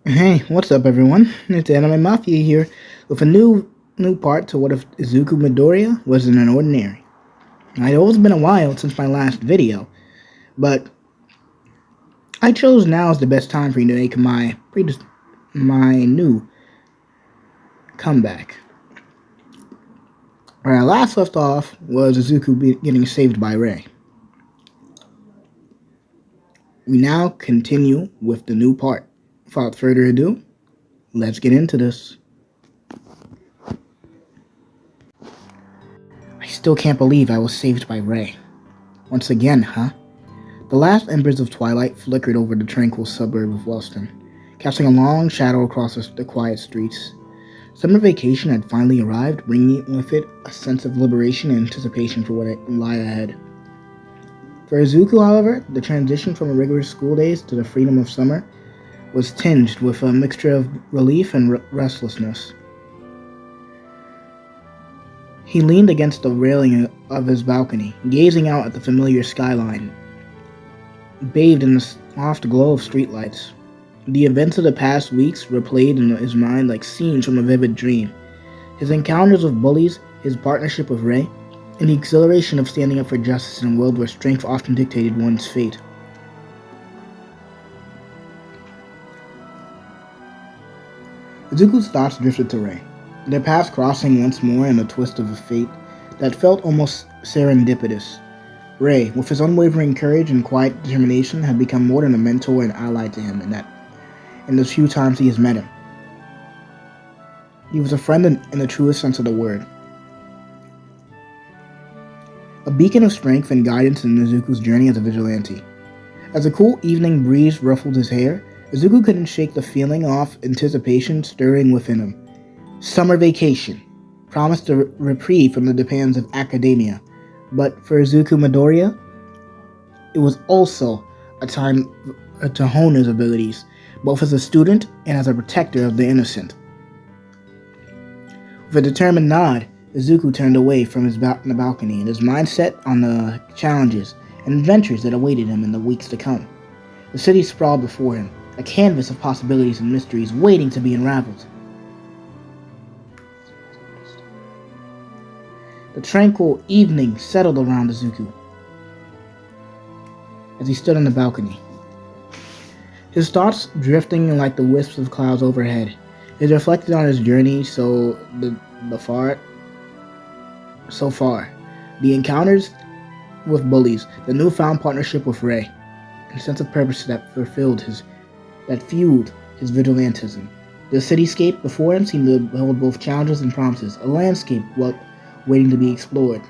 Hey, what's up everyone? It's Anime Mafia here with a new part to what if Izuku Midoriya was in an ordinary. I know it's been a while since my last video, but I chose now as the best time for you to make my new comeback. Where I last left off was Izuku getting saved by Rei. We now continue with the new part. Without further ado, let's get into this. I still can't believe I was saved by Rei. Once again, huh? The last embers of twilight flickered over the tranquil suburb of Bostin, casting a long shadow across the quiet streets. Summer vacation had finally arrived, bringing with it a sense of liberation and anticipation for what lay ahead. For Izuku, however, the transition from rigorous school days to the freedom of summer was tinged with a mixture of relief and restlessness. He leaned against the railing of his balcony, gazing out at the familiar skyline, bathed in the soft glow of streetlights. The events of the past weeks replayed in his mind like scenes from a vivid dream. His encounters with bullies, his partnership with Rei, and the exhilaration of standing up for justice in a world where strength often dictated one's fate. Izuku's thoughts drifted to Rei, their paths crossing once more in a twist of a fate that felt almost serendipitous. Rei, with his unwavering courage and quiet determination, had become more than a mentor and ally to him in the few times he has met him. He was a friend in the truest sense of the word. A beacon of strength and guidance in Izuku's journey as a vigilante. As a cool evening breeze ruffled his hair, Izuku couldn't shake the feeling of anticipation stirring within him. Summer vacation promised a reprieve from the demands of academia, but for Izuku Midoriya, it was also a time to hone his abilities, both as a student and as a protector of the innocent. With a determined nod, Izuku turned away from his balcony and his mind set on the challenges and adventures that awaited him in the weeks to come. The city sprawled before him, a canvas of possibilities and mysteries waiting to be unraveled. The tranquil evening settled around Izuku as he stood on the balcony, his thoughts drifting like the wisps of clouds overhead. He reflected on his journey so far, the encounters with bullies, the newfound partnership with Rei, and a sense of purpose that fueled his vigilantism. The cityscape before him seemed to hold both challenges and promises, a landscape waiting to be explored.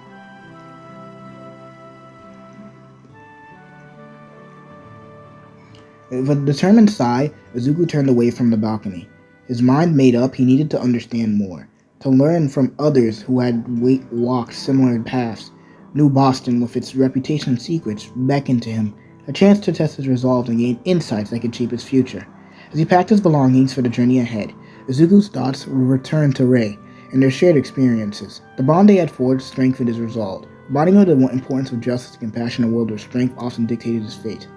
With a determined sigh, Izuku turned away from the balcony. His mind made up, he needed to understand more, to learn from others who had walked similar paths. New Bostin, with its reputation and secrets, beckoned to him, a chance to test his resolve and gain insights that could shape his future. As he packed his belongings for the journey ahead, Izuku's thoughts returned to Rei and their shared experiences. The bond they had forged strengthened his resolve, reminding him of the importance of justice and compassion in a world where strength often dictated his fate.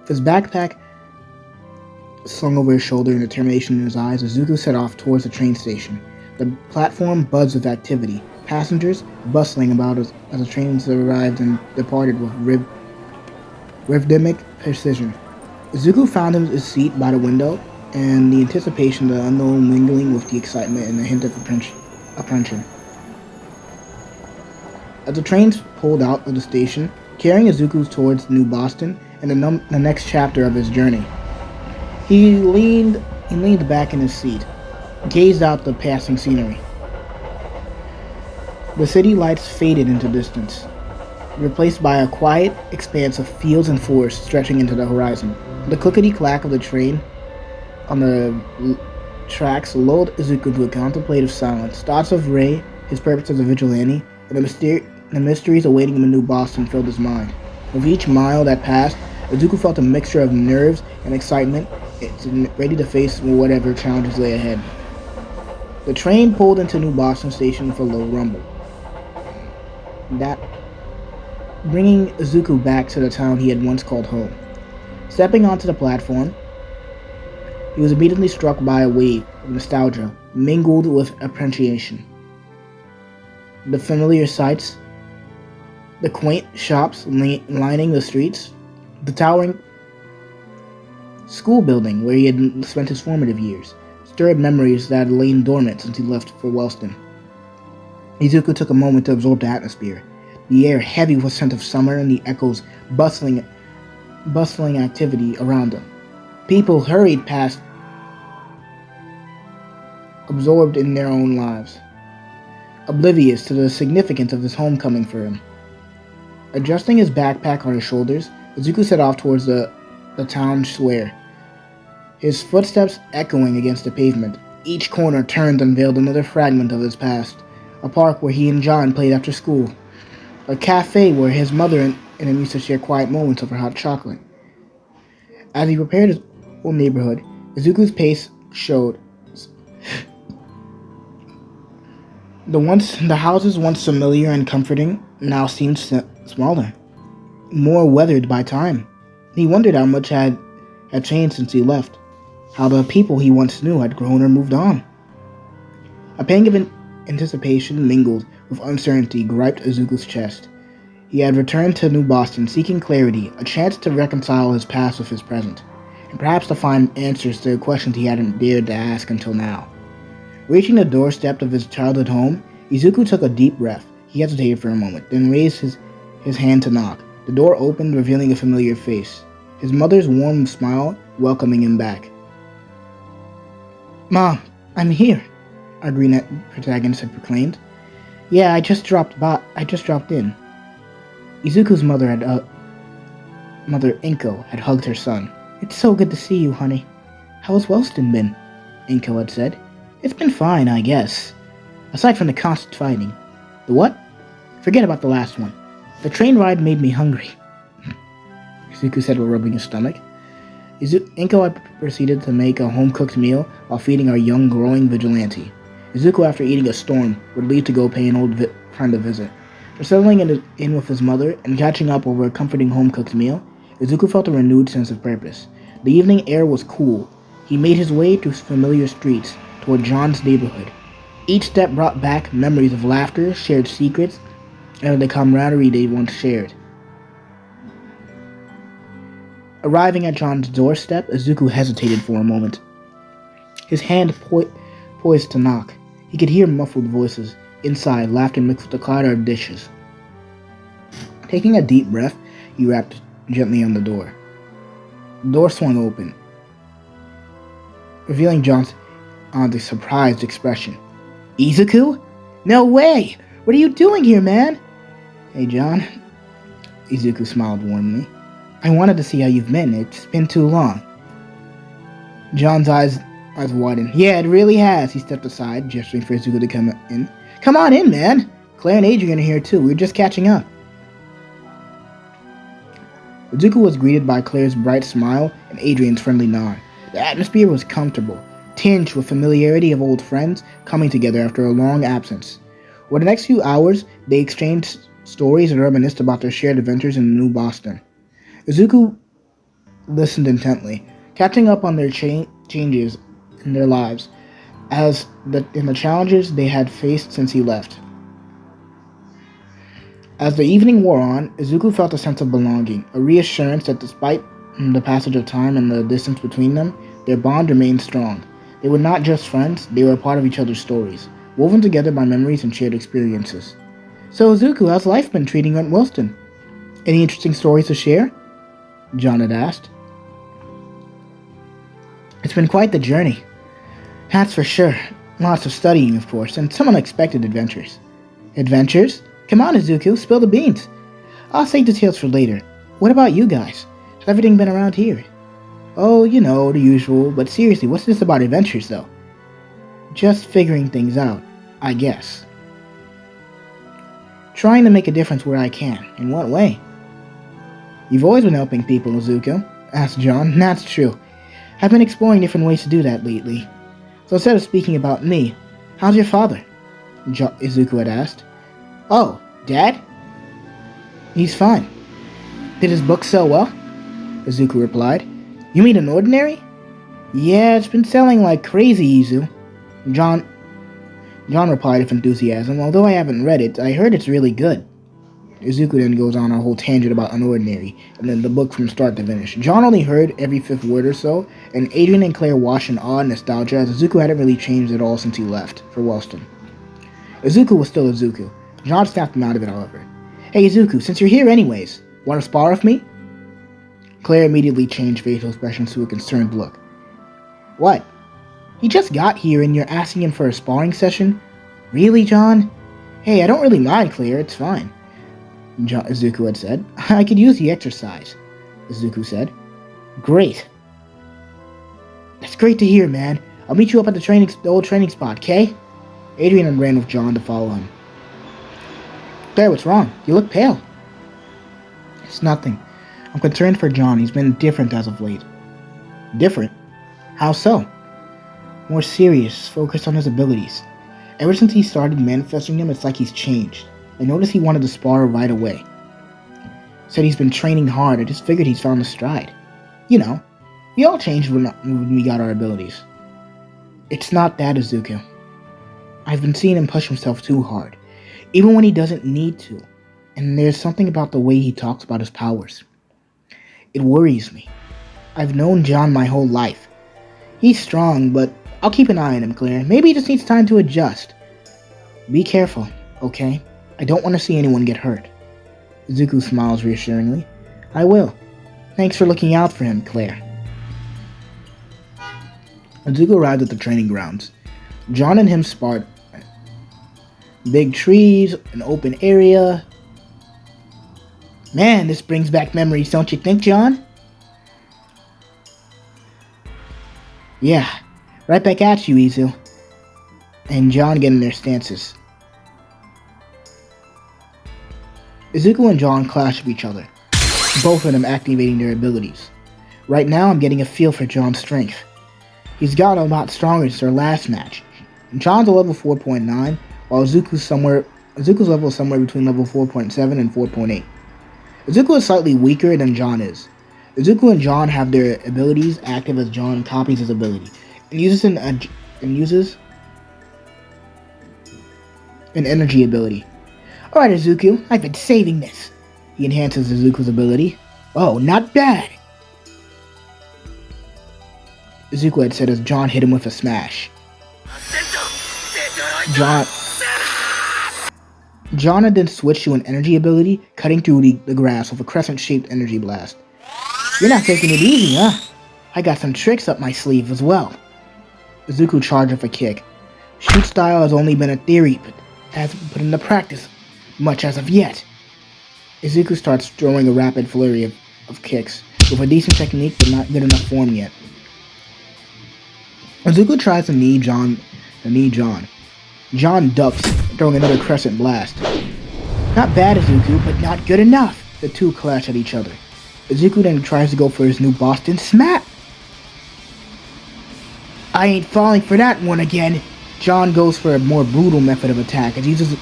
With his backpack slung over his shoulder and determination in his eyes, Izuku set off towards the train station. The platform buzzed with activity, passengers bustling about as the trains arrived and departed with rhythmic precision. Izuku found his seat by the window, and the anticipation of the unknown mingling with the excitement and a hint of apprehension. As the trains pulled out of the station, carrying Izuku towards New Bostin and the next chapter of his journey, he leaned back in his seat, gazed out the passing scenery. The city lights faded into distance, replaced by a quiet expanse of fields and forests stretching into the horizon. The clickety-clack of the train on the tracks lulled Izuku into a contemplative silence. Thoughts of Rei, his purpose as a vigilante, and the mysteries awaiting him in New Bostin filled his mind. With each mile that passed, Izuku felt a mixture of nerves and excitement, ready to face whatever challenges lay ahead. The train pulled into New Bostin station with a low rumble. bringing Izuku back to the town he had once called home. Stepping onto the platform, he was immediately struck by a wave of nostalgia mingled with appreciation. The familiar sights, the quaint shops lining the streets, the towering school building where he had spent his formative years, stirred memories that had lain dormant since he left for Wellston. Izuku took a moment to absorb the atmosphere, the air heavy with the scent of summer and the echoes bustling activity around him. People hurried past, absorbed in their own lives, oblivious to the significance of this homecoming for him. Adjusting his backpack on his shoulders, Izuku set off towards the town square, his footsteps echoing against the pavement. Each corner turned and veiled another fragment of his past. A park where he and John played after school. A cafe where his mother and him used to share quiet moments over hot chocolate. As he prepared his old neighborhood, Izuku's pace showed. The houses once familiar and comforting now seemed smaller, more weathered by time. He wondered how much had changed since he left, how the people he once knew had grown or moved on. A pang of anticipation mingled with uncertainty gripped Izuku's chest. He had returned to New Boston seeking clarity, a chance to reconcile his past with his present, and perhaps to find answers to questions he hadn't dared to ask until now. Reaching the doorstep of his childhood home, Izuku took a deep breath. He hesitated for a moment, then raised his hand to knock. The door opened, revealing a familiar face, his mother's warm smile welcoming him back. "Mom, I'm here," our green protagonist had proclaimed. "Yeah, I just dropped in." Izuku's mother Inko had hugged her son. "It's so good to see you, honey. How's Wellston been?" Inko had said. "It's been fine, I guess. Aside from the constant fighting." "The what?" "Forget about the last one. The train ride made me hungry," Izuku said while rubbing his stomach. Inko had proceeded to make a home-cooked meal while feeding our young, growing vigilante. Izuku, after eating a storm, would leave to go pay an old friend a visit. For settling in with his mother and catching up over a comforting home-cooked meal, Izuku felt a renewed sense of purpose. The evening air was cool. He made his way through familiar streets toward John's neighborhood. Each step brought back memories of laughter, shared secrets, and the camaraderie they once shared. Arriving at John's doorstep, Izuku hesitated for a moment. His hand poised to knock. He could hear muffled voices. Inside, laughter mixed with the clatter of dishes. Taking a deep breath, he rapped gently on the door. The door swung open, revealing John's surprised expression. "Izuku? No way! What are you doing here, man?" "Hey, John." Izuku smiled warmly. "I wanted to see how you've been. It's been too long." John's eyes widened. "Yeah, it really has." He stepped aside, gesturing for Izuku to come in. "Come on in, man. Claire and Adrian are here too. We're just catching up." Izuku was greeted by Claire's bright smile and Adrian's friendly nod. The atmosphere was comfortable, tinged with familiarity of old friends coming together after a long absence. For the next few hours, they exchanged stories and reminisced about their shared adventures in New Boston. Izuku listened intently, catching up on their changes in their lives, in the challenges they had faced since he left. As the evening wore on, Izuku felt a sense of belonging, a reassurance that despite the passage of time and the distance between them, their bond remained strong. They were not just friends, they were a part of each other's stories, woven together by memories and shared experiences. "So Izuku, how's life been treating you at Wellston? Any interesting stories to share?" John had asked. "It's been quite the journey. That's for sure. Lots of studying, of course, and some unexpected adventures." "Adventures? Come on, Izuku, spill the beans." "I'll save details for later. What about you guys? How's everything been around here?" "Oh, you know, the usual, but seriously, what's this about adventures, though?" "Just figuring things out, I guess." "Trying to make a difference where I can. In what way?" "You've always been helping people, Izuku," asked John. "That's true. I've been exploring different ways to do that lately. So instead of speaking about me, how's your father?" Izuku had asked. "Oh, Dad?" He's fine. Did his book sell well? Izuku replied. You mean UnOrdinary? Yeah, it's been selling like crazy, Izu. John replied with enthusiasm. Although I haven't read it, I heard it's really good. Izuku then goes on a whole tangent about UnOrdinary, and then the book from start to finish. John only heard every fifth word or so, and Adrian and Claire watched in awe and nostalgia as Izuku hadn't really changed at all since he left for Bostin. Izuku was still Izuku. John snapped him out of it, however. Hey Izuku, since you're here anyways, want to spar with me? Claire immediately changed facial expressions to a concerned look. What? He just got here and you're asking him for a sparring session? Really, John? Hey, I don't really mind, Claire, it's fine. Izuku had said. I could use the exercise, Izuku said. Great. That's great to hear, man. I'll meet you up at the old training spot, okay? Adrian ran with John to follow him. Claire, what's wrong? You look pale. It's nothing. I'm concerned for John. He's been different as of late. Different? How so? More serious, focused on his abilities. Ever since he started manifesting them, it's like he's changed. I noticed he wanted to spar right away. Said he's been training hard. I just figured he's found a stride. You know, we all changed when we got our abilities. It's not that, Izuku. I've been seeing him push himself too hard, even when he doesn't need to. And there's something about the way he talks about his powers. It worries me. I've known John my whole life. He's strong, but I'll keep an eye on him, Claire. Maybe he just needs time to adjust. Be careful, okay? I don't want to see anyone get hurt. Izuku smiles reassuringly. I will. Thanks for looking out for him, Claire. Izuku arrived at the training grounds. John and him sparred. Big trees, an open area. Man, this brings back memories, don't you think, John? Yeah, right back at you, Izu. And John get in their stances. Izuku and John clash with each other, both of them activating their abilities. Right now, I'm getting a feel for John's strength. He's gotten a lot stronger since our last match. John's a level 4.9, while Izuku's level is somewhere between level 4.7 and 4.8. Izuku is slightly weaker than John is. Izuku and John have their abilities active as John copies his ability and uses an energy ability. Alright, Izuku, I've been saving this. He enhances Izuku's ability. Oh, not bad. Izuku had said as John hit him with a smash. John had then switched to an energy ability, cutting through the grass with a crescent-shaped energy blast. You're not taking it easy, huh? I got some tricks up my sleeve as well. Izuku charged with a kick. Shoot style has only been a theory, but hasn't been put into practice much as of yet. Izuku starts throwing a rapid flurry of kicks, with a decent technique but not good enough form yet. Izuku tries to knee John. John ducks, throwing another crescent blast. Not bad, Izuku, but not good enough. The two clash at each other. Izuku then tries to go for his new Bostin smack. I ain't falling for that one again. John goes for a more brutal method of attack as he uses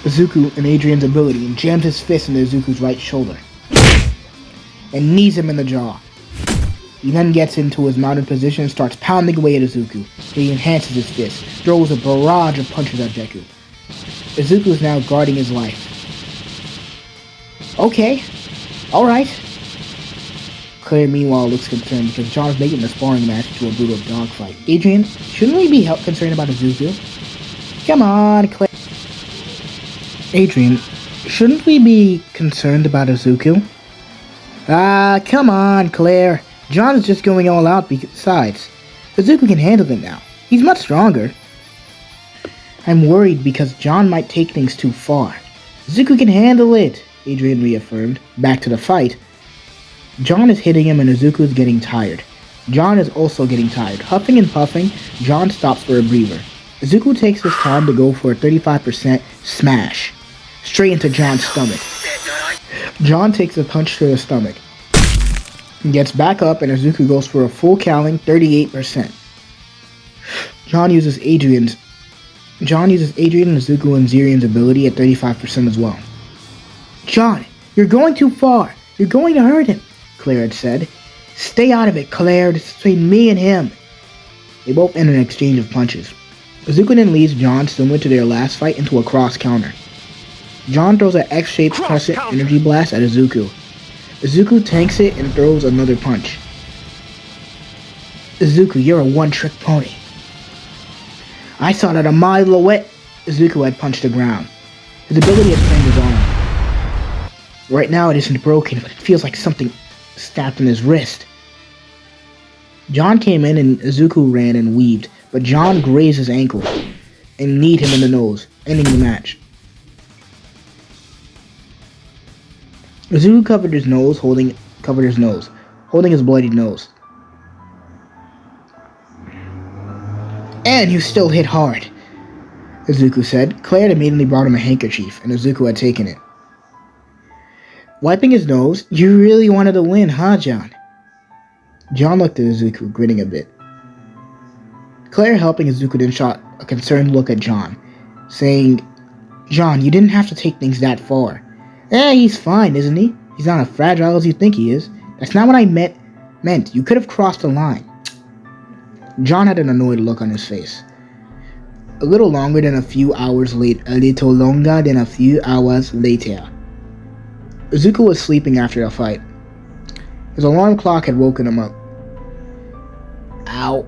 Izuku and Adrian's ability and jams his fist into Izuku's right shoulder and knees him in the jaw. He then gets into his mounted position and starts pounding away at Izuku. He enhances his fist, throws a barrage of punches at Deku. Izuku is now guarding his life. Okay, alright. Claire meanwhile looks concerned because John's making the sparring match into a brutal dogfight. Adrian, shouldn't we be concerned about Izuku? Come on, Claire. Adrian, shouldn't we be concerned about Izuku? Come on, Claire. John is just going all out besides. Izuku can handle it now. He's much stronger. I'm worried because John might take things too far. Izuku can handle it, Adrian reaffirmed. Back to the fight. John is hitting him and Izuku is getting tired. John is also getting tired. Huffing and puffing, John stops for a breather. Izuku takes his time to go for a 35% smash. Straight into John's stomach. John takes a punch to the stomach. He gets back up and Izuku goes for a full cowling 38%. John uses Adrian, Izuku, and Zirian's ability at 35% as well. John, You're going too far. You're going to hurt him, Claire had said. Stay out of it, Claire. This is between me and him. They both ended an exchange of punches. Izuku then leads John, similar to their last fight, into a cross counter. John throws an X-shaped crescent energy blast at Izuku. Izuku tanks it and throws another punch. Izuku, you're a one-trick pony. I saw that a mile away. Izuku had punched the ground. His ability had sprained his arm. Right now it isn't broken, but it feels like something snapped in his wrist. John came in and Izuku ran and weaved, but John grazed his ankle and kneed him in the nose, ending the match. Izuku covered his nose, holding his bloodied nose. And you still hit hard, Izuku said. Claire had immediately brought him a handkerchief, and Izuku had taken it. Wiping his nose, you really wanted to win, huh, John? John looked at Izuku, grinning a bit. Claire, helping Izuku, then shot a concerned look at John, saying, John, you didn't have to take things that far. He's fine, isn't he? He's not as fragile as you think he is. That's not what I meant. You could have crossed the line. John had an annoyed look on his face. A little longer than a few hours later. Izuku was sleeping after the fight. His alarm clock had woken him up. Ow.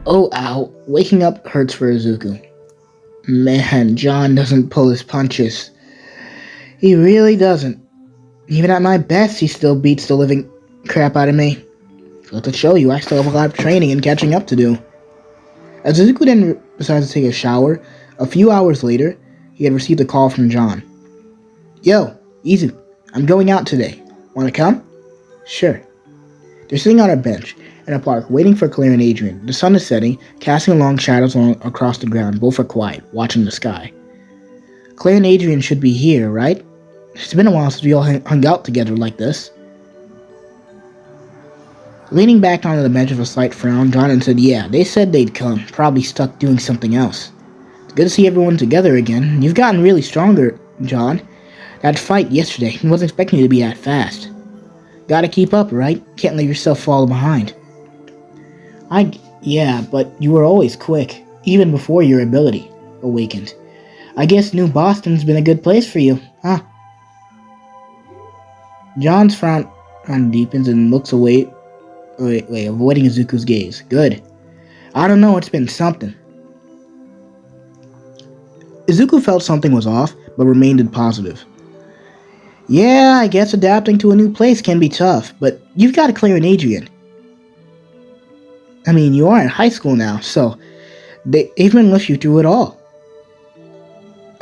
Oh, ow. Waking up hurts for Izuku. Man, John doesn't pull his punches. He really doesn't. Even at my best, he still beats the living crap out of me. So to show you, I still have a lot of training and catching up to do. As Izuku then decides to take a shower, a few hours later, he had received a call from John. Yo, Izu, I'm going out today. Wanna come? Sure. They're sitting on a bench in a park, waiting for Claire and Adrian. The sun is setting, casting long shadows across the ground. Both are quiet, watching the sky. Claire and Adrian should be here, right? It's been a while since we all hung out together like this. Leaning back onto the bench with a slight frown, John said, yeah, they said they'd come, probably stuck doing something else. It's good to see everyone together again. You've gotten really stronger, John. That fight yesterday, I wasn't expecting you to be that fast. Gotta keep up, right? Can't let yourself fall behind. Yeah, but you were always quick, even before your ability awakened. I guess New Boston's been a good place for you, huh? John's frown deepens and looks away. Avoiding Izuku's gaze. Good. I don't know, it's been something. Izuku felt something was off, but remained positive. Yeah, I guess adapting to a new place can be tough, but you've got to clear an Adrian. I mean, you are in high school now, so they've been with you through it all.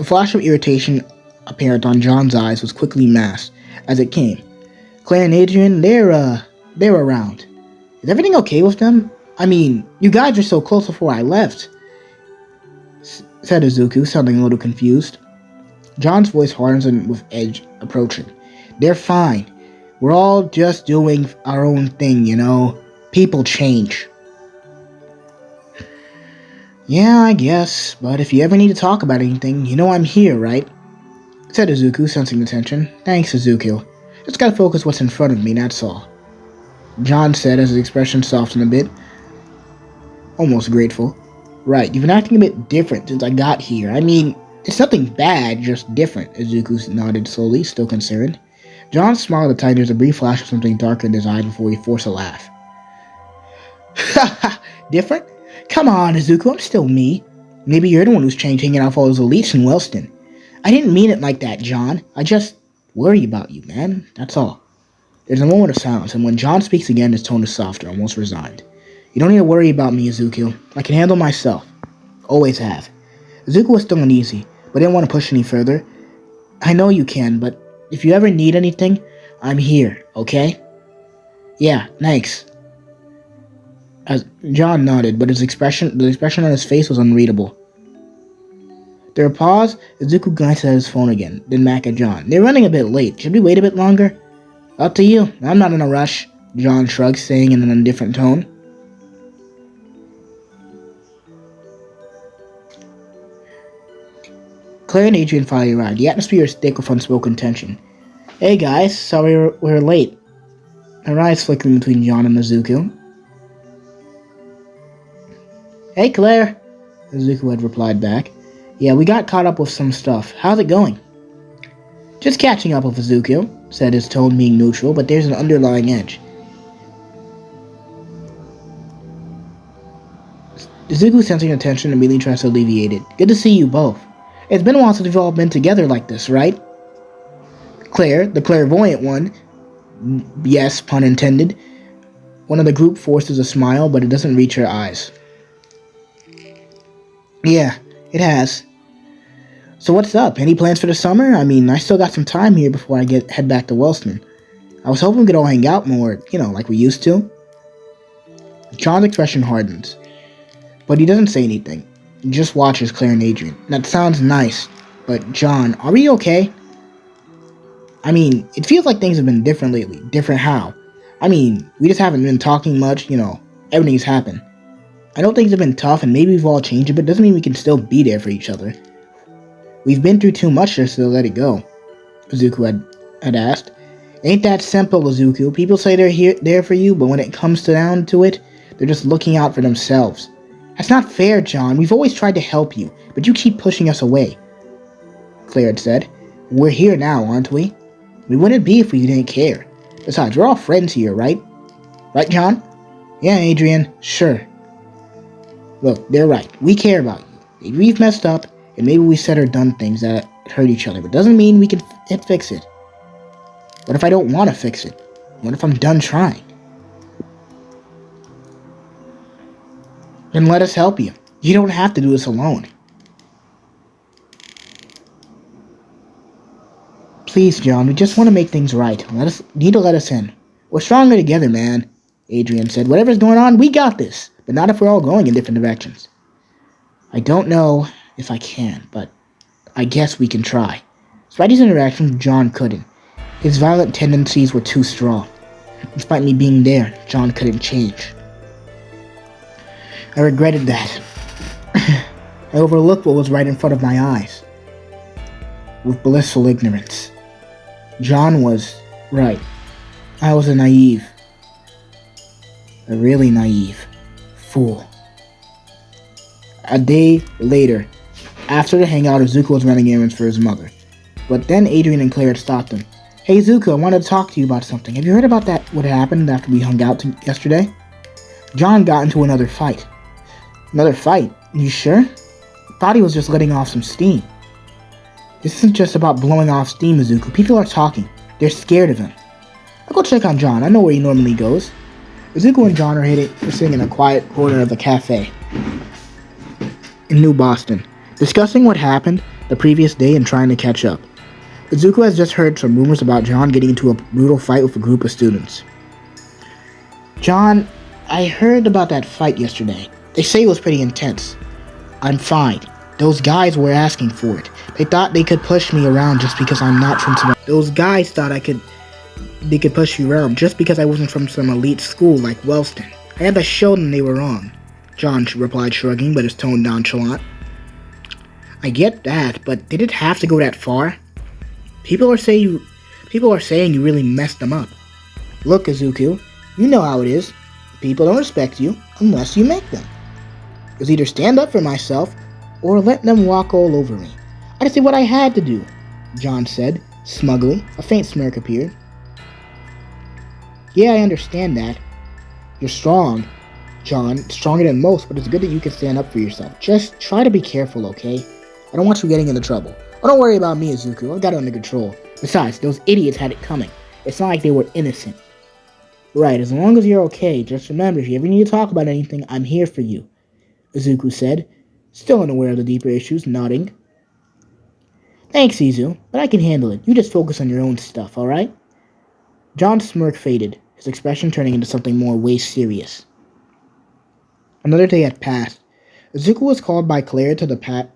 A flash of irritation apparent on John's eyes was quickly masked as it came. Claire and Adrian, they're around. Is everything okay with them? I mean, you guys were so close before I left, said Izuku, sounding a little confused. John's voice hardens with edge approaching. They're fine. We're all just doing our own thing, you know. People change. Yeah, I guess, but if you ever need to talk about anything, you know I'm here, right? Said Izuku, sensing the tension. Thanks, Izuku. Just gotta focus what's in front of me, that's all. John said as his expression softened a bit. Almost grateful. Right, you've been acting a bit different since I got here. I mean, it's nothing bad, just different. Izuku nodded slowly, still concerned. John smiled at the time. There's a brief flash of something darker in his eyes before he forced a laugh. Ha ha! Different? Come on, Izuku, I'm still me. Maybe you're the one who's changed hanging out with all those elites in Wellston. I didn't mean it like that, John. I just worry about you, man. That's all. There's a moment of silence, and when John speaks again, his tone is softer, almost resigned. You don't need to worry about me, Izuku. I can handle myself. Always have. Izuku was still uneasy, but didn't want to push any further. I know you can, but if you ever need anything, I'm here, okay? Yeah, thanks. As John nodded, but the expression on his face was unreadable. After a pause, Izuku glanced at his phone again, then back at John. They're running a bit late. Should we wait a bit longer? Up to you. I'm not in a rush, John shrugged, saying in an indifferent tone. Claire and Adrian finally arrived. The atmosphere is thick with unspoken tension. Hey guys, sorry we're late. Her eyes flickering between John and Izuku. Hey Claire, Izuku had replied back. Yeah, we got caught up with some stuff. How's it going? Just catching up with Izuku, said, his tone being neutral, but there's an underlying edge. Izuku, sensing the tension, immediately tries to alleviate it. Good to see you both. It's been a while since we've all been together like this, right? Claire, the clairvoyant one, yes, pun intended, one of the group forces a smile, but it doesn't reach her eyes. Yeah, it has. So what's up? Any plans for the summer? I mean, I still got some time here before I head back to Bostin. I was hoping we could all hang out more, like we used to. John's expression hardens, but he doesn't say anything. He just watches Claire and Adrian. That sounds nice, but John, are we okay? I mean, it feels like things have been different lately. Different how? I mean, we just haven't been talking much, everything's happened. I know things have been tough and maybe we've all changed, but it doesn't mean we can still be there for each other. We've been through too much just to let it go, Izuku had asked. Ain't that simple, Izuku. People say they're there for you, but when it comes down to it, they're just looking out for themselves. That's not fair, John. We've always tried to help you, but you keep pushing us away, Claire had said. We're here now, aren't we? We wouldn't be if we didn't care. Besides, we're all friends here, right? Right, John? Yeah, Adrian, sure. Look, they're right. We care about you. Maybe we've messed up, and maybe we said or done things that hurt each other, but doesn't mean we can fix it. What if I don't want to fix it? What if I'm done trying? Then let us help you. You don't have to do this alone. Please, John, we just want to make things right. Need to let us in. We're stronger together, man, Adrian said. Whatever's going on, we got this. But not if we're all going in different directions. I don't know if I can, but I guess we can try. Despite these interactions, John couldn't. His violent tendencies were too strong. Despite me being there, John couldn't change. I regretted that. I overlooked what was right in front of my eyes. With blissful ignorance. John was right. I was a really naive fool. A day later, after the hangout, Izuku was running errands for his mother. But then Adrian and Claire had stopped him. Hey Izuku, I wanted to talk to you about something. Have you heard about what happened after we hung out yesterday? John got into another fight. Another fight? You sure? Thought he was just letting off some steam. This isn't just about blowing off steam, Izuku. People are talking. They're scared of him. I'll go check on John. I know where he normally goes. Izuku and John are sitting in a quiet corner of a cafe in New Boston, discussing what happened the previous day and trying to catch up. Izuku has just heard some rumors about John getting into a brutal fight with a group of students. John, I heard about that fight yesterday. They say it was pretty intense. I'm fine. Those guys were asking for it. They thought they could push me around just because I'm not from some... Those guys thought they could push you around just because I wasn't from some elite school like Wellston. I had to show them they were wrong, John replied, shrugging, but his tone nonchalant. I get that, but did it have to go that far? People are saying you really messed them up. Look, Izuku, you know how it is. People don't respect you unless you make them. It was either stand up for myself or let them walk all over me. I just did what I had to do, John said, smugly. A faint smirk appeared. Yeah, I understand that. You're strong, John, stronger than most, but it's good that you can stand up for yourself. Just try to be careful, okay? I don't want you getting into trouble. Oh, don't worry about me, Izuku. I've got it under control. Besides, those idiots had it coming. It's not like they were innocent. Right, as long as you're okay, just remember, if you ever need to talk about anything, I'm here for you, Izuku said, still unaware of the deeper issues, nodding. Thanks, Izu, but I can handle it. You just focus on your own stuff, alright? John's smirk faded, his expression turning into something more way serious. Another day had passed. Izuku was called by Claire to the park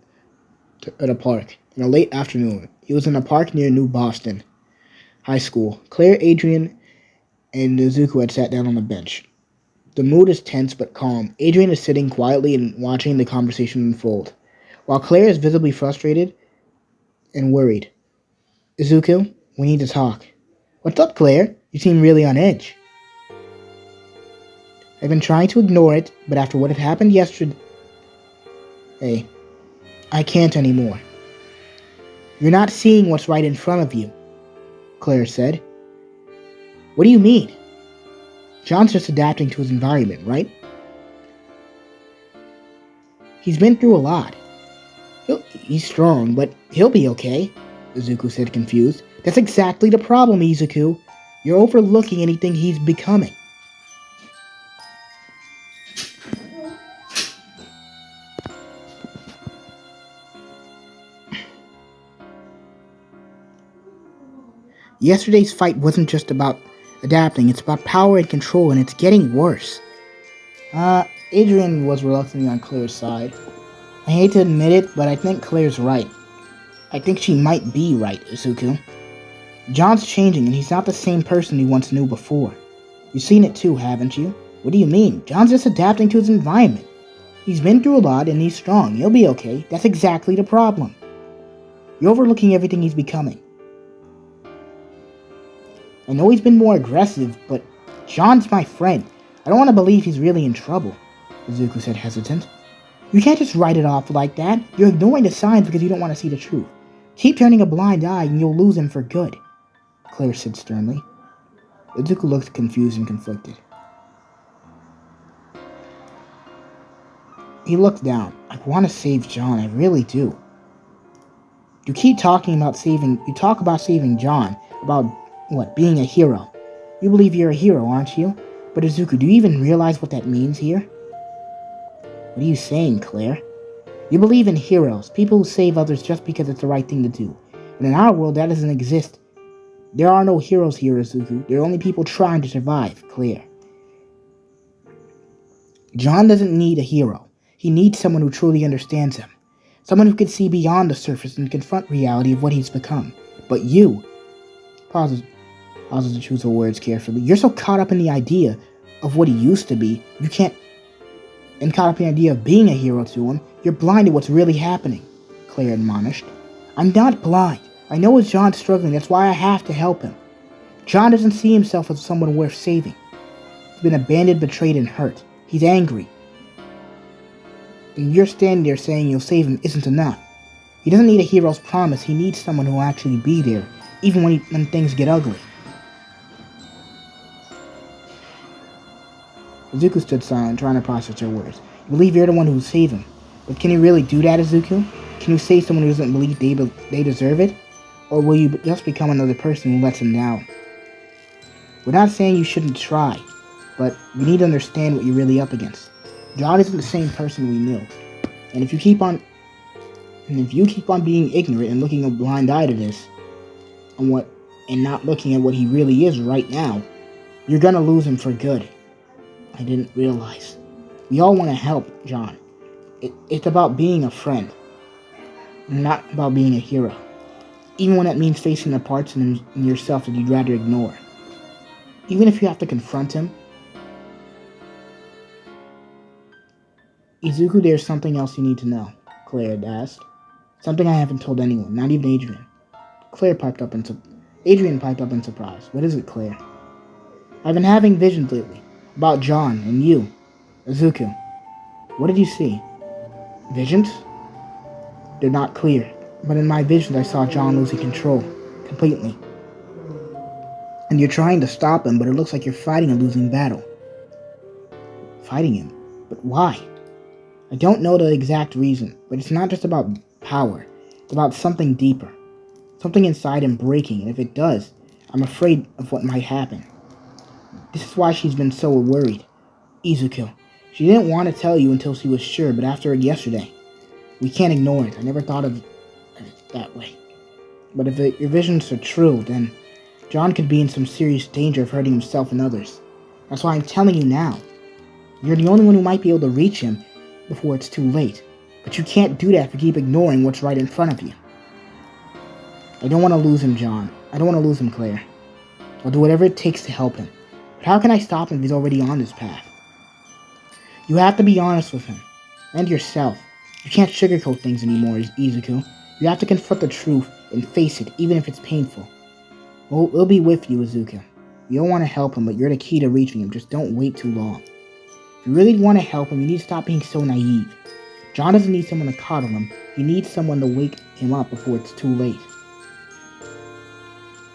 in a late afternoon. He was in a park near New Bostin High School. Claire, Adrian, and Izuku had sat down on a bench. The mood is tense but calm. Adrian is sitting quietly and watching the conversation unfold, while Claire is visibly frustrated and worried. Izuku, We need to talk. What's up, Claire? You seem really on edge. I've been trying to ignore it, but after what had happened yesterday, I can't anymore. You're not seeing what's right in front of you, Claire said. What do you mean? John's just adapting to his environment, right? He's been through a lot. He's strong, but he'll be okay, Izuku said, confused. That's exactly the problem, Izuku. You're overlooking anything he's becoming. Yesterday's fight wasn't just about adapting, it's about power and control, and it's getting worse. Adrian was reluctantly on Claire's side. I hate to admit it, but I think Claire's right. I think she might be right, Izuku. John's changing, and he's not the same person he once knew before. You've seen it too, haven't you? What do you mean? John's just adapting to his environment. He's been through a lot, and he's strong. He'll be okay. That's exactly the problem. You're overlooking everything he's becoming. I know he's been more aggressive, but John's my friend. I don't want to believe he's really in trouble, Izuku said, hesitant. You can't just write it off like that. You're ignoring the signs because you don't want to see the truth. Keep turning a blind eye and you'll lose him for good, Claire said sternly. Izuku looked confused and conflicted. He looked down. I want to save John, I really do. You talk about saving John, about what, being a hero. You believe you're a hero, aren't you? But Izuku, do you even realize what that means here? What are you saying, Claire? You believe in heroes, people who save others just because it's the right thing to do. And in our world, that doesn't exist. There are no heroes here, Izuku. There are only people trying to survive, Claire. John doesn't need a hero. He needs someone who truly understands him. Someone who can see beyond the surface and confront reality of what he's become. But you... Pauses to choose her words carefully. You're so caught up in the idea of what he used to be, you can't... And caught up in the idea of being a hero to him, you're blind to what's really happening, Claire admonished. I'm not blind. I know it's John struggling, that's why I have to help him. John doesn't see himself as someone worth saving. He's been abandoned, betrayed, and hurt. He's angry. And you're standing there saying you'll save him isn't enough. He doesn't need a hero's promise, he needs someone who will actually be there, even when things get ugly. Izuku stood silent, trying to process her words. You believe you're the one who will save him. But can you really do that, Izuku? Can you save someone who doesn't believe they deserve it? Or will you just become another person who lets him down? We're not saying you shouldn't try, but you need to understand what you're really up against. John isn't the same person we knew. And if you keep on being ignorant and looking a blind eye to this, and not looking at what he really is right now, you're gonna lose him for good. I didn't realize. We all want to help John. It's about being a friend, not about being a hero. Even when that means facing the parts in yourself that you'd rather ignore. Even if you have to confront him. Izuku, there's something else you need to know, Claire had asked. Something I haven't told anyone, not even Adrian. Adrian piped up in surprise. What is it, Claire? I've been having visions lately. About John and you. Izuku. What did you see? Visions? They're not clear, but in my visions I saw John losing control. Completely. And you're trying to stop him, but it looks like you're fighting a losing battle. Fighting him? But why? I don't know the exact reason, but it's not just about power. It's about something deeper. Something inside him breaking, and if it does, I'm afraid of what might happen. This is why she's been so worried. Izuku. She didn't want to tell you until she was sure, but after yesterday, we can't ignore it. I never thought of it that way. But if your visions are true, then John could be in some serious danger of hurting himself and others. That's why I'm telling you now. You're the only one who might be able to reach him before it's too late. But you can't do that if you keep ignoring what's right in front of you. I don't want to lose him, John. I don't want to lose him, Claire. I'll do whatever it takes to help him. But how can I stop him if he's already on this path? You have to be honest with him. And yourself. You can't sugarcoat things anymore, Izuku. You have to confront the truth and face it, even if it's painful. Well, we'll be with you, Izuku. You don't want to help him, but you're the key to reaching him. Just don't wait too long. If you really want to help him, you need to stop being so naive. John doesn't need someone to coddle him. He needs someone to wake him up before it's too late.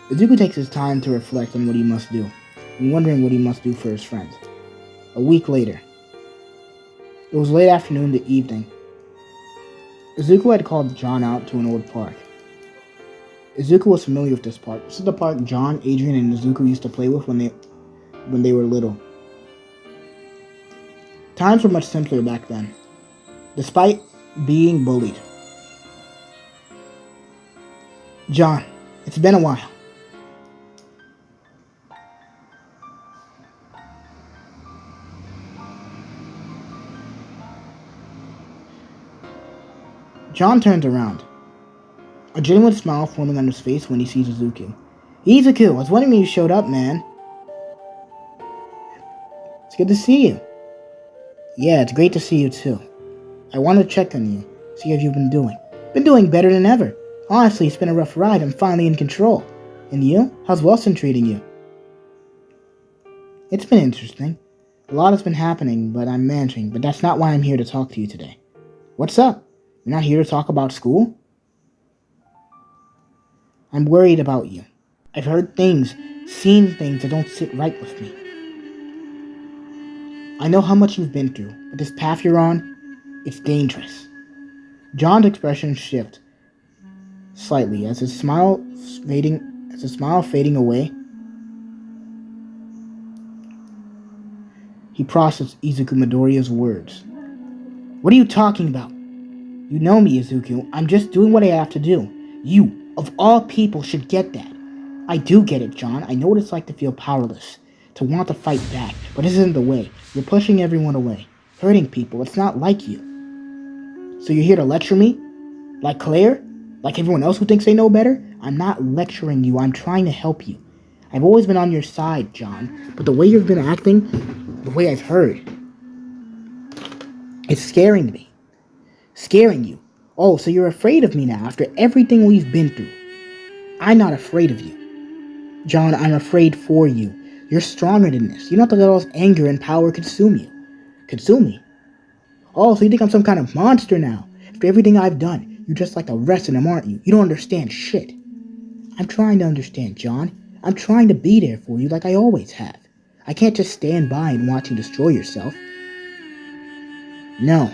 Izuku takes his time to reflect on what he must do, and wondering what he must do for his friends. A week later. It was late afternoon to evening. Izuku had called John out to an old park. Izuku was familiar with this park. This is the park John, Adrian, and Izuku used to play with when they were little. Times were much simpler back then, despite being bullied. John, it's been a while. John turns around, a genuine smile forming on his face when he sees Izuku. Izuku, I was wondering when you showed up, man. It's good to see you. Yeah, it's great to see you too. I wanted to check on you, see how you've been doing. Been doing better than ever. Honestly, it's been a rough ride. I'm finally in control. And you? How's Bostin treating you? It's been interesting. A lot has been happening, but I'm managing. But that's not why I'm here to talk to you today. What's up? You're not here to talk about school? I'm worried about you. I've heard things, seen things that don't sit right with me. I know how much you've been through, but this path you're on, it's dangerous. John's expression shifts slightly as his smile fading away. He processed Izuku Midoriya's words. What are you talking about? You know me, Izuku. I'm just doing what I have to do. You, of all people, should get that. I do get it, John. I know what it's like to feel powerless, to want to fight back, but this isn't the way. You're pushing everyone away, hurting people. It's not like you. So you're here to lecture me? Like Claire? Like everyone else who thinks they know better? I'm not lecturing you. I'm trying to help you. I've always been on your side, John, but the way you've been acting, the way I've heard, it's scaring me. Scaring you. Oh, so you're afraid of me now after everything we've been through. I'm not afraid of you. John, I'm afraid for you. You're stronger than this. You don't have to let all this anger and power consume you. Consume me? Oh, so you think I'm some kind of monster now? After everything I've done, you're just like the rest of them, aren't you? You don't understand shit. I'm trying to understand, John. I'm trying to be there for you like I always have. I can't just stand by and watch you destroy yourself. No.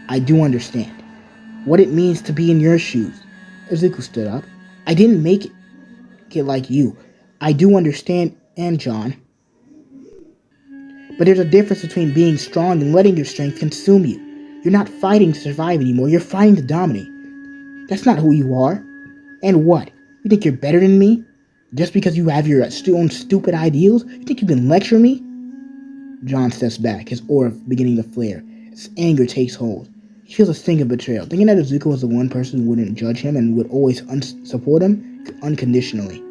I do understand what it means to be in your shoes. Izuku stood up. I didn't make it like you. I do understand, and John. But there's a difference between being strong and letting your strength consume you. You're not fighting to survive anymore. You're fighting to dominate. That's not who you are. And what? You think you're better than me? Just because you have your own stupid ideals? You think you can lecture me? John steps back, his aura beginning to flare. His anger takes hold. He feels a sting of betrayal, thinking that Izuku was the one person who wouldn't judge him and would always support him unconditionally.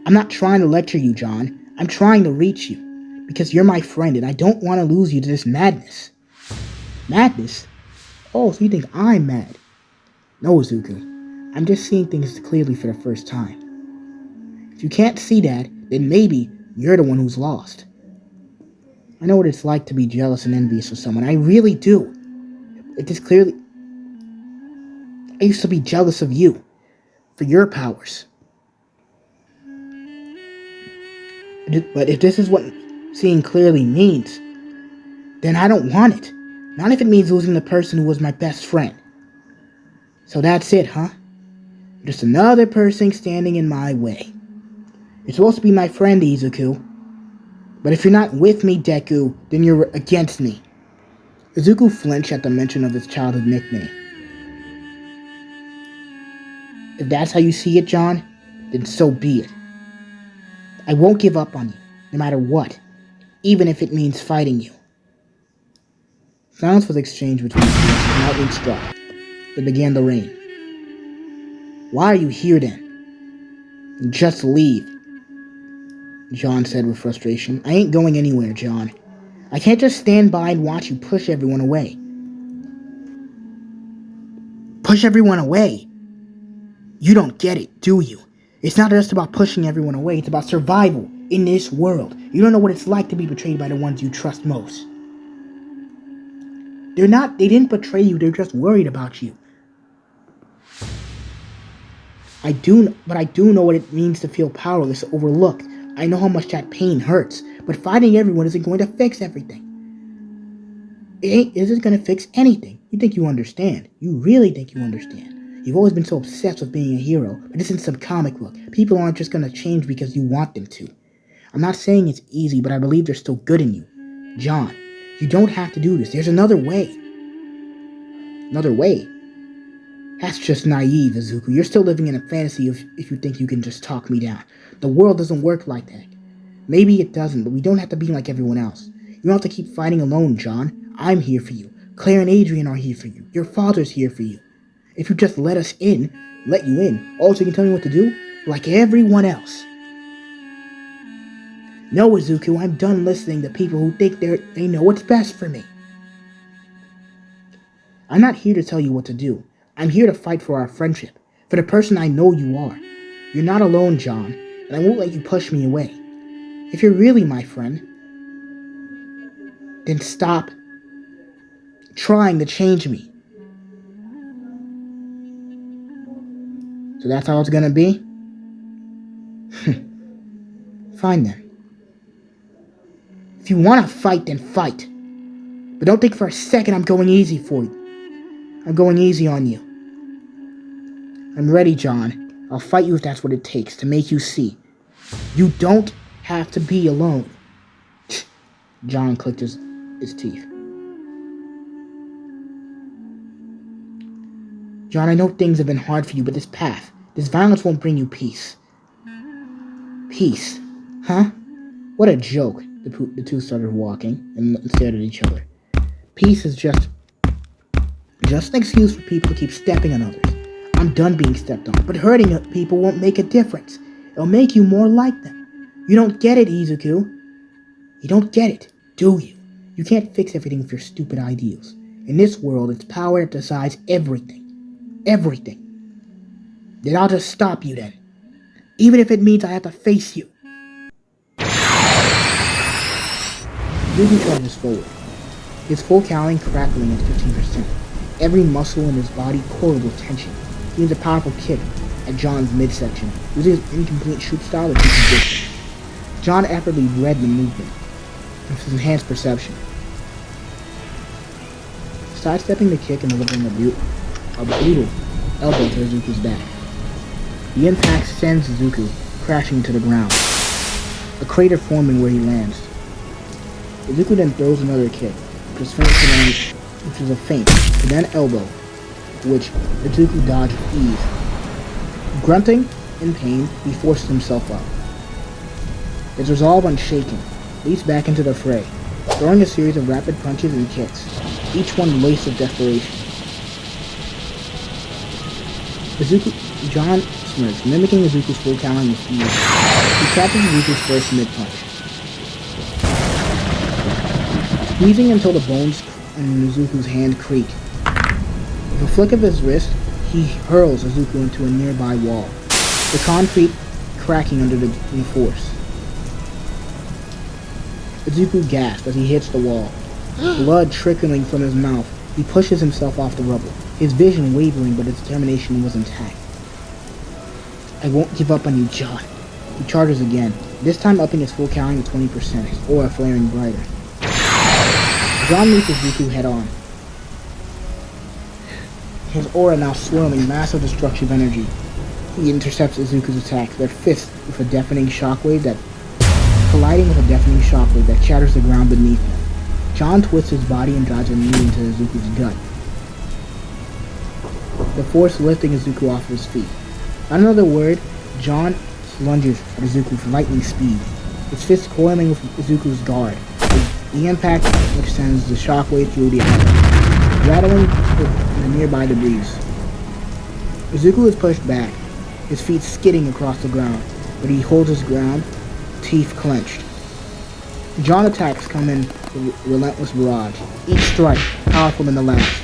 I'm not trying to lecture you, John. I'm trying to reach you, because you're my friend and I don't want to lose you to this madness. Madness? Oh, so you think I'm mad? No, Izuku. I'm just seeing things clearly for the first time. If you can't see that, then maybe you're the one who's lost. I know what it's like to be jealous and envious of someone. I really do. It is clearly... I used to be jealous of you. For your powers. But if this is what seeing clearly means, then I don't want it. Not if it means losing the person who was my best friend. So that's it, huh? Just another person standing in my way. You're supposed to be my friend, Izuku. But if you're not with me, Deku, then you're against me. Izuku flinched at the mention of his childhood nickname. If that's how you see it, John, then so be it. I won't give up on you, no matter what, even if it means fighting you. Silence was exchanged between them and lightning struck. It began to rain. Why are you here then? Just leave, John said with frustration. I ain't going anywhere, John. I can't just stand by and watch you push everyone away. Push everyone away? You don't get it, do you? It's not just about pushing everyone away, it's about survival in this world. You don't know what it's like to be betrayed by the ones you trust most. They didn't betray you, they're just worried about you. But I do know what it means to feel powerless, overlooked. I know how much that pain hurts, but fighting everyone isn't going to fix everything. It isn't going to fix anything. You think you understand. You really think you understand. You've always been so obsessed with being a hero, but this isn't some comic book. People aren't just going to change because you want them to. I'm not saying it's easy, but I believe there's still good in you. John, you don't have to do this. There's another way. Another way? That's just naive, Izuku. You're still living in a fantasy if you think you can just talk me down. The world doesn't work like that. Maybe it doesn't, but we don't have to be like everyone else. You don't have to keep fighting alone, John. I'm here for you. Claire and Adrian are here for you. Your father's here for you. If you just let you in, also you can tell me what to do, like everyone else. No, Izuku, I'm done listening to people who think they know what's best for me. I'm not here to tell you what to do. I'm here to fight for our friendship, for the person I know you are. You're not alone, John, and I won't let you push me away. If you're really my friend, then stop trying to change me. So that's how it's gonna be? Fine then. If you wanna fight, then fight. But don't think for a second I'm going easy for you. I'm going easy on you. I'm ready, John. I'll fight you if that's what it takes to make you see. You don't have to be alone. John clicked his teeth. John, I know things have been hard for you, but this violence won't bring you peace. Peace? Huh? What a joke. The two started walking and stared at each other. Peace is just an excuse for people to keep stepping on others. I'm done being stepped on, but hurting people won't make a difference. It'll make you more like them. You don't get it, Izuku. You don't get it, do you? You can't fix everything with your stupid ideals. In this world, it's power that decides everything. Everything. Then I'll just stop you then. Even if it means I have to face you. Izuku charges forward. His full cowling crackling at 15%. Every muscle in his body coiled with tension. He means a powerful kick at John's midsection, using his incomplete shoot style to keep his distance. John effortlessly read the movement with his enhanced perception. Sidestepping the kick and delivering a brutal elbow to Izuku's back. The impact sends Izuku crashing into the ground, a crater forming where he lands. Izuku then throws another kick, which is a feint, to then elbow, which Izuku dodged with ease. Grunting in pain, he forces himself up. His resolve unshaken, leaps back into the fray, throwing a series of rapid punches and kicks, each one laced with desperation. John smirks, mimicking Izuku's full cowling with ease. He catches Izuku's first mid-punch, squeezing until the bones in Izuku's hand creak. With a flick of his wrist, he hurls Izuku into a nearby wall, the concrete cracking under the force. Izuku gasps as he hits the wall, blood trickling from his mouth. He pushes himself off the rubble, his vision wavering, but his determination was intact. I won't give up on you, John. He charges again, this time upping his full cowling to 20%, his aura flaring brighter. John meets Izuku head-on, his aura now swirling massive destructive energy. He intercepts Izuku's attack, their fist with a deafening shockwave that shatters the ground beneath him. John twists his body and drives a knee into Izuku's gut, the force lifting Izuku off his feet. Not another word, John lunges at Izuku with lightning speed, his fist coiling with Izuku's guard. The impact which sends the shockwave through the air, rattling the nearby debris. Izuku is pushed back, his feet skidding across the ground, but he holds his ground, teeth clenched. John attacks come in with relentless barrage, each strike powerful than the last.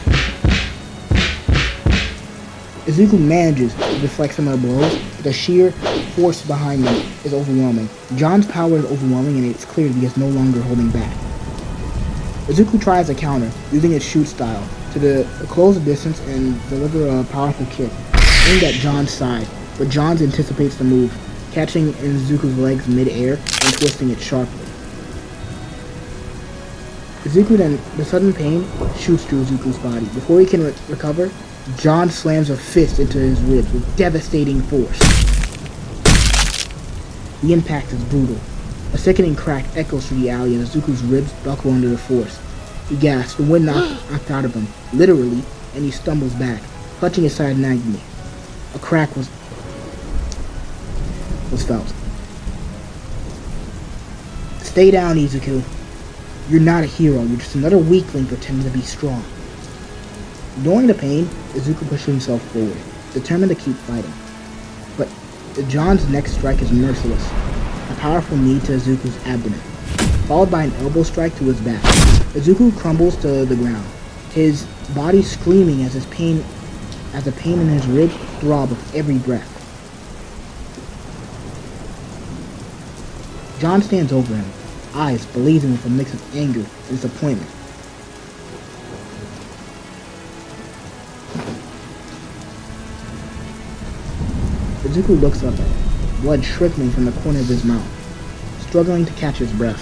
Izuku manages to deflect some of the blows with a sheer force behind them is overwhelming. John's power is overwhelming, and it's clear he is no longer holding back. Izuku tries a counter, using his shoot style, to close the distance and deliver a powerful kick, aimed at John's side, but John anticipates the move, catching Izuku's legs mid-air and twisting it sharply. Izuku then, the sudden pain, shoots through Izuku's body. Before he can recover, John slams a fist into his ribs with devastating force. The impact is brutal. A sickening crack echoes through the alley as Izuku's ribs buckle under the force. He gasps, the wind knocked out of him, literally, and he stumbles back, clutching his side in agony. A crack was felt. Stay down, Izuku. You're not a hero, you're just another weakling pretending to be strong. Ignoring the pain, Izuku pushes himself forward, determined to keep fighting. But John's next strike is merciless, a powerful knee to Izuku's abdomen, followed by an elbow strike to his back. Izuku crumbles to the ground, his body screaming as the pain in his ribs throb with every breath. John stands over him, eyes blazing with a mix of anger and disappointment. Izuku looks up at him, blood trickling from the corner of his mouth, struggling to catch his breath.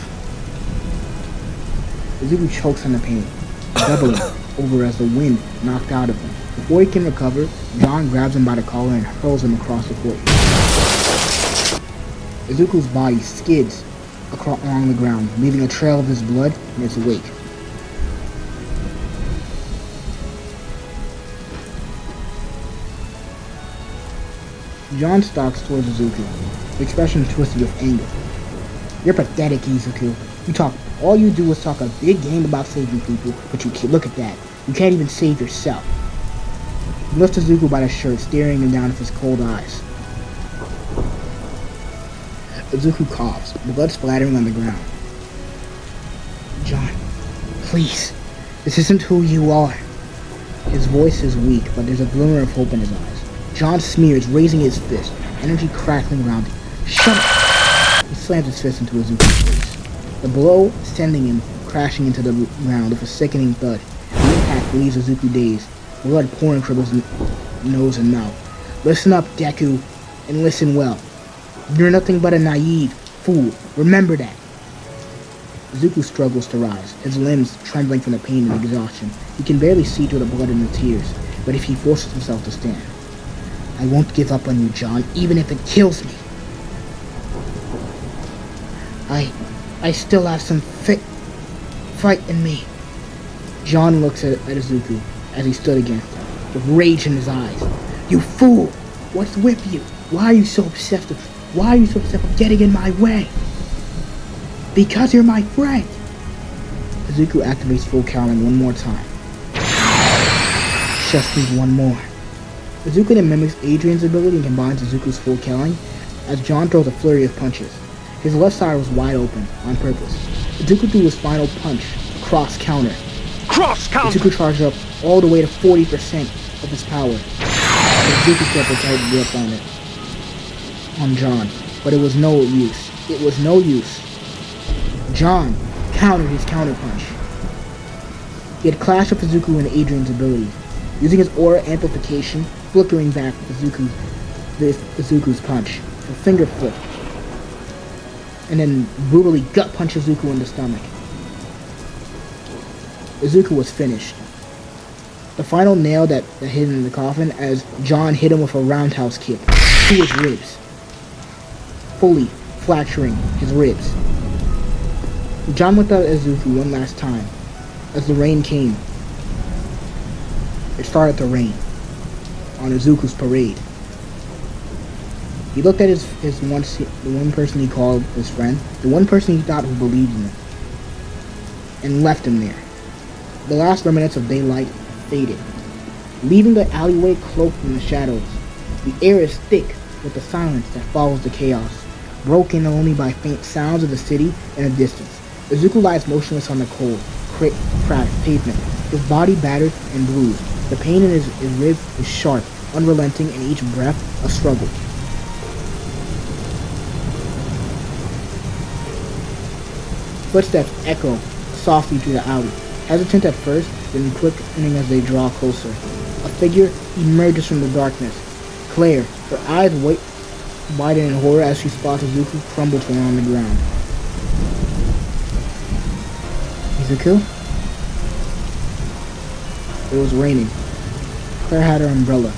Izuku chokes on the pain, doubling over as the wind knocked out of him. Before he can recover, John grabs him by the collar and hurls him across the court. Izuku's body skids along the ground, leaving a trail of his blood in its wake. John stalks towards Izuku, the expression twisted with anger. You're pathetic, Izuku. All you do is talk a big game about saving people, but you can't look at that. You can't even save yourself. He lifts Izuku by the shirt, staring him down with his cold eyes. Izuku coughs, blood splattering on the ground. John, please, this isn't who you are. His voice is weak, but there's a glimmer of hope in his eyes. John smears, raising his fist, energy crackling around him. Shut up! He slams his fist into Izuku's face, the blow sending him crashing into the ground with a sickening thud. The impact leaves Izuku dazed, blood pouring from his nose and mouth. Listen up, Deku, and listen well. You're nothing but a naive fool. Remember that. Izuku struggles to rise, his limbs trembling from the pain and exhaustion. He can barely see through the blood and the tears, but if he forces himself to stand. I won't give up on you, John, even if it kills me. I still have some fight in me. John looks at Izuku as he stood against him, with rage in his eyes. You fool! What's with you? Why are you so obsessed with getting in my way? Because you're my friend! Izuku activates full cowling one more time. Just need one more. Izuku then mimics Adrian's ability and combines Izuku's full cowling as John throws a flurry of punches. His left side was wide open, on purpose. Izuku threw his final punch, cross counter. Cross counter! Izuku charged up all the way to 40% of his power. Izuku kept a tight grip on John, but it was no use. John countered his counterpunch. He had clashed with Izuku and Adrian's ability, using his aura amplification, flickering back with Izuku's punch, a finger flip, and then brutally gut punch Izuku in the stomach. Izuku was finished. The final nail that hit in the coffin as John hit him with a roundhouse kick to his ribs, fully fracturing his ribs. John looked at Izuku one last time as the rain came. It started to rain on Izuku's parade. He looked at the one person he called his friend, the one person he thought who believed in him, and left him there. The last remnants of daylight faded, leaving the alleyway cloaked in the shadows. The air is thick with the silence that follows the chaos, broken only by faint sounds of the city in the distance. Izuku lies motionless on the cold, cracked pavement, his body battered and bruised. The pain in his ribs is sharp, unrelenting, and each breath a struggle. Footsteps echo softly through the alley, hesitant at first, then quickening as they draw closer. A figure emerges from the darkness. Claire, her eyes widen in horror as she spots Izuku crumble to on the ground. Izuku? It was raining. Claire had her umbrella.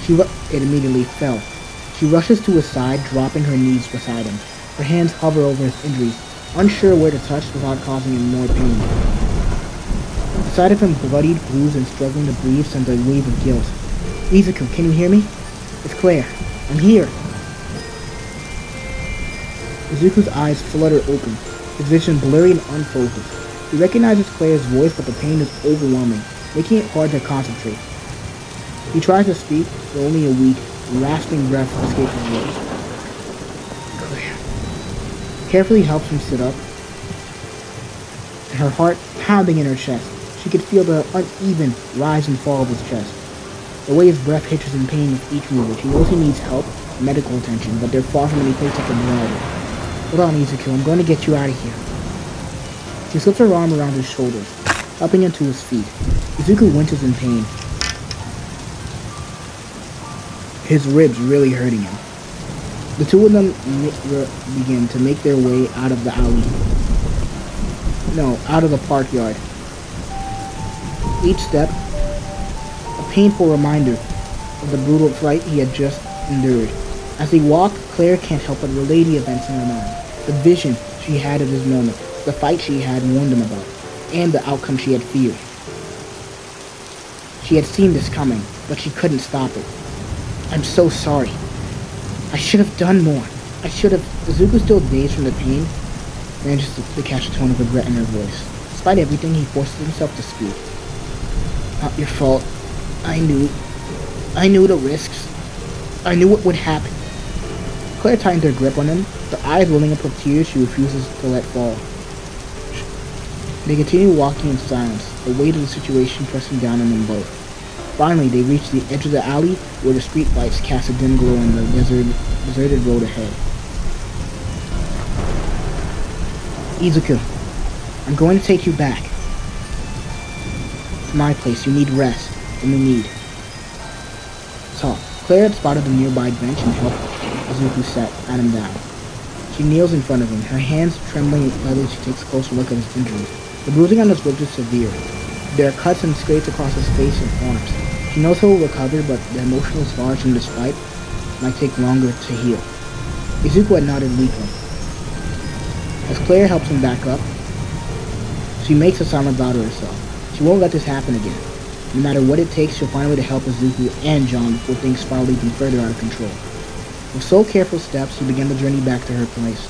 It immediately fell. She rushes to his side, dropping her knees beside him. Her hands hover over his injuries, unsure where to touch without causing him more pain. The sight of him bloodied, bruised, and struggling to breathe sends a wave of guilt. Izuku, can you hear me? It's Claire. I'm here. Izuku's eyes flutter open, his vision blurry and unfocused. He recognizes Claire's voice, but the pain is overwhelming, making it hard to concentrate. He tries to speak, but only a weak, rasping breath escapes his lips. Claire carefully helps him sit up, and her heart pounding in her chest. She could feel the uneven rise and fall of his chest. The way his breath hitches in pain with each movement. He knows he needs help, medical attention, but they're far from any place that can provide it. Hold on, Izuku, I'm going to get you out of here. She slips her arm around his shoulders, helping him to his feet. Izuku winces in pain, his ribs really hurting him. The two of them begin to make their way out of the alley. No, out of the park yard. Each step, a painful reminder of the brutal fight he had just endured. As they walk, Claire can't help but relay the events in her mind. The vision she had of his moment, the fight she had warned him about, and the outcome she had feared. She had seen this coming, but she couldn't stop it. I'm so sorry. I should have done more. I should have... Izuku, still dazed from the pain, manages to catch a tone of regret in her voice. Despite everything, he forces himself to speak. Not your fault. I knew the risks. I knew what would happen. Claire tightens her grip on him, her eyes welling up with tears she refuses to let fall. They continue walking in silence, the weight of the situation pressing down on them both. Finally, they reach the edge of the alley where the street lights cast a dim glow on the deserted road ahead. Izuku, I'm going to take you back. To my place. You need rest, and we need talk. Claire had spotted the nearby bench and helped Izuku sat him down. She kneels in front of him, her hands trembling as she takes a closer look at his injuries. The bruising on his ribs is severe. There are cuts and scrapes across his face and arms. She knows he will recover, but the emotional scars from this fight might take longer to heal. Izuku had nodded weakly. As Claire helps him back up, she makes a silent vow to herself. She won't let this happen again. No matter what it takes, she'll find a way to help Izuku and John before things spiral even further out of control. With slow, careful steps, she began the journey back to her place.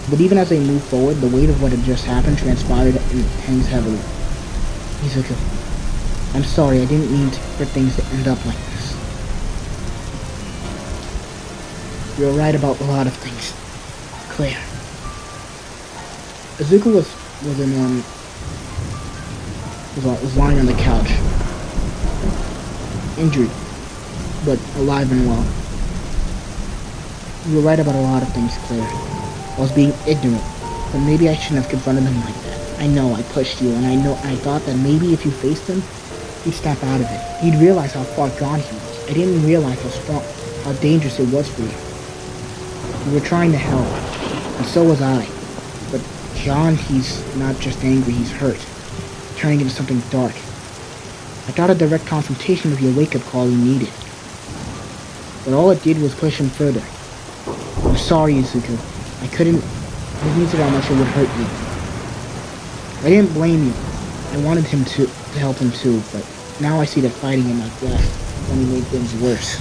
But even as they moved forward, the weight of what had just happened transpired and hangs heavily. Izuku, I'm sorry, I didn't mean for things to end up like this. You're right about a lot of things, Claire. Izuku was lying on the couch, injured, but alive and well. You were right about a lot of things, Claire. I was being ignorant, but maybe I shouldn't have confronted him like that. I know I pushed you, and I thought that maybe if you faced him, he'd snap out of it. He'd realize how far gone he was. I didn't realize how dangerous it was for you. You were trying to help, and so was I. But John, he's not just angry, he's hurt, turning into something dark. I thought a direct confrontation would be a wake-up call he needed. But all it did was push him further. I'm sorry, Izuku. I didn't mean to how much it would hurt you. I didn't blame you. I wanted him to help him too, but now I see that fighting him like that only made things worse.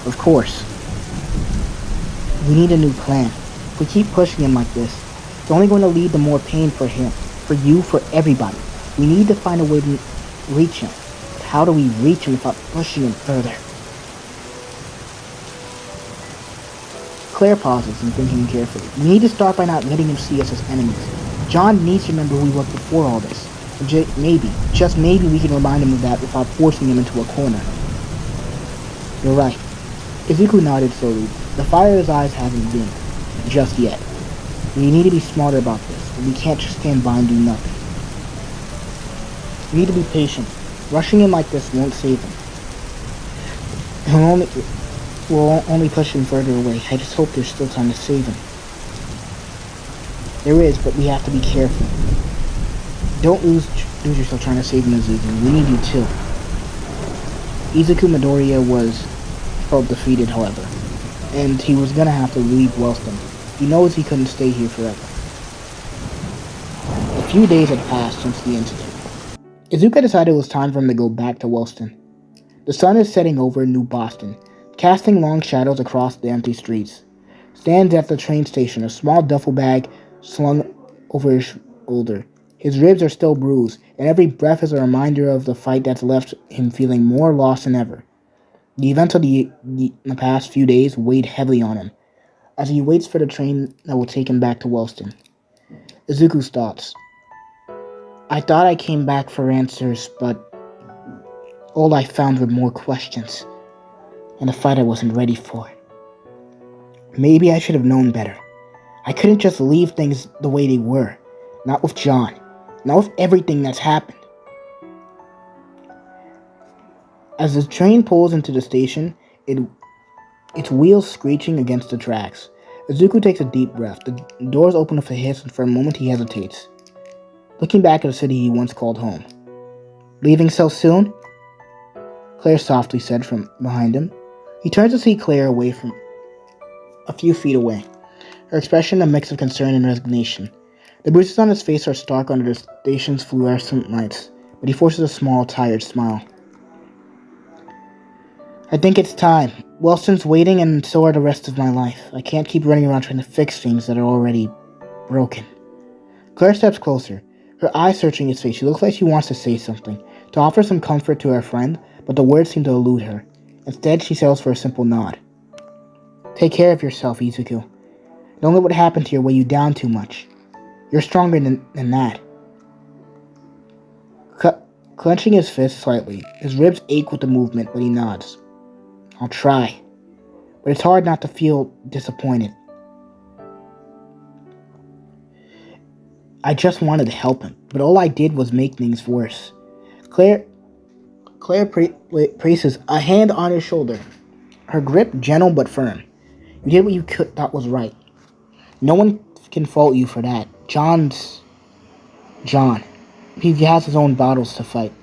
Of course. We need a new plan. If we keep pushing him like this, it's only going to lead to more pain for him, for you, for everybody. We need to find a way to reach him. But how do we reach him without pushing him further? Claire pauses and thinking carefully. We need to start by not letting him see us as enemies. John needs to remember who he was before all this. And maybe, just maybe, we can remind him of that without forcing him into a corner. You're right. Izuku nodded slowly. The fire in his eyes hasn't dimmed. Just yet. We need to be smarter about this. We can't just stand by and do nothing. We need to be patient. Rushing him like this won't save him. We'll only push him further away. I just hope there's still time to save him. There is, but we have to be careful. Don't lose yourself trying to save him, Izuku. We need you too. Izuku Midoriya felt defeated, however, and he was gonna have to leave Bostin. He knows he couldn't stay here forever. A few days had passed since the incident. Izuku decided it was time for him to go back to Bostin. The sun is setting over New Boston, casting long shadows across the empty streets. Stands at the train station, a small duffel bag slung over his shoulder. His ribs are still bruised, and every breath is a reminder of the fight that's left him feeling more lost than ever. The events of the past few days weighed heavily on him, as he waits for the train that will take him back to Boston. Izuku's thoughts. I thought I came back for answers, but all I found were more questions, and a fight I wasn't ready for. Maybe I should have known better. I couldn't just leave things the way they were, not with John, not with everything that's happened. As the train pulls into the station, its wheels screeching against the tracks. Izuku takes a deep breath. The doors open with a hiss, and for a moment he hesitates, looking back at the city he once called home. Leaving so soon? Claire softly said from behind him. He turns to see Claire away from a few feet away, her expression a mix of concern and resignation. The bruises on his face are stark under the station's fluorescent lights, but he forces a small, tired smile. I think it's time. Wilson's waiting, and so are the rest of my life. I can't keep running around trying to fix things that are already broken. Claire steps closer, her eyes searching his face. She looks like she wants to say something, to offer some comfort to her friend, but the words seem to elude her. Instead, she settles for a simple nod. Take care of yourself, Izuku. Don't let what happened to you weigh you down too much. You're stronger than that. Clenching his fist slightly, his ribs ache with the movement, but he nods. I'll try, but it's hard not to feel disappointed. I just wanted to help him, but all I did was make things worse. Claire places a hand on his shoulder, her grip gentle but firm. You did what you thought was right. No one can fault you for that. John. He has his own battles to fight.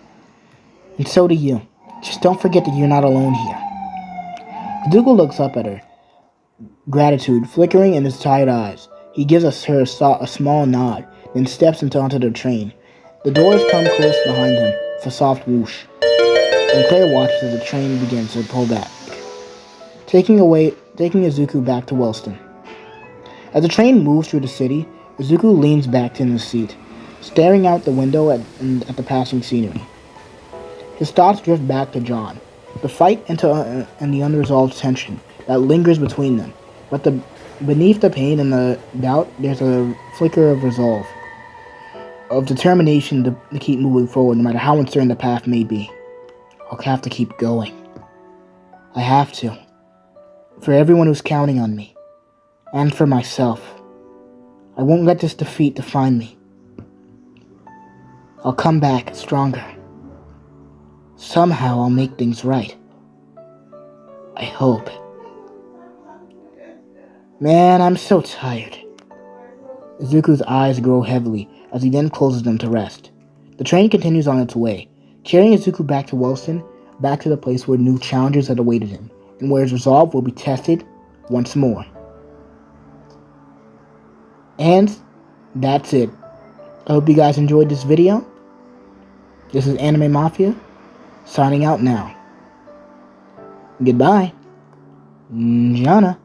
And so do you. Just don't forget that you're not alone here. Izuku looks up at her, gratitude flickering in his tired eyes. He gives her a small nod, then steps onto the train. The doors come close behind him with a soft whoosh, and Claire watches as the train begins to pull back, taking Izuku back to Bostin. As the train moves through the city, Izuku leans back in his seat, staring out the window at the passing scenery. His thoughts drift back to John, the fight and the unresolved tension that lingers between them. But beneath the pain and the doubt, there's a flicker of resolve, of determination to keep moving forward no matter how uncertain the path may be. I'll have to keep going. I have to. For everyone who's counting on me. And for myself. I won't let this defeat define me. I'll come back stronger. Somehow I'll make things right. I hope. Man, I'm so tired. Izuku's eyes grow heavily as he then closes them to rest. The train continues on its way, carrying Izuku back to Bostin, back to the place where new challenges had awaited him, and where his resolve will be tested once more. And that's it. I hope you guys enjoyed this video. This is Anime Mafia, signing out now. Goodbye. Jana.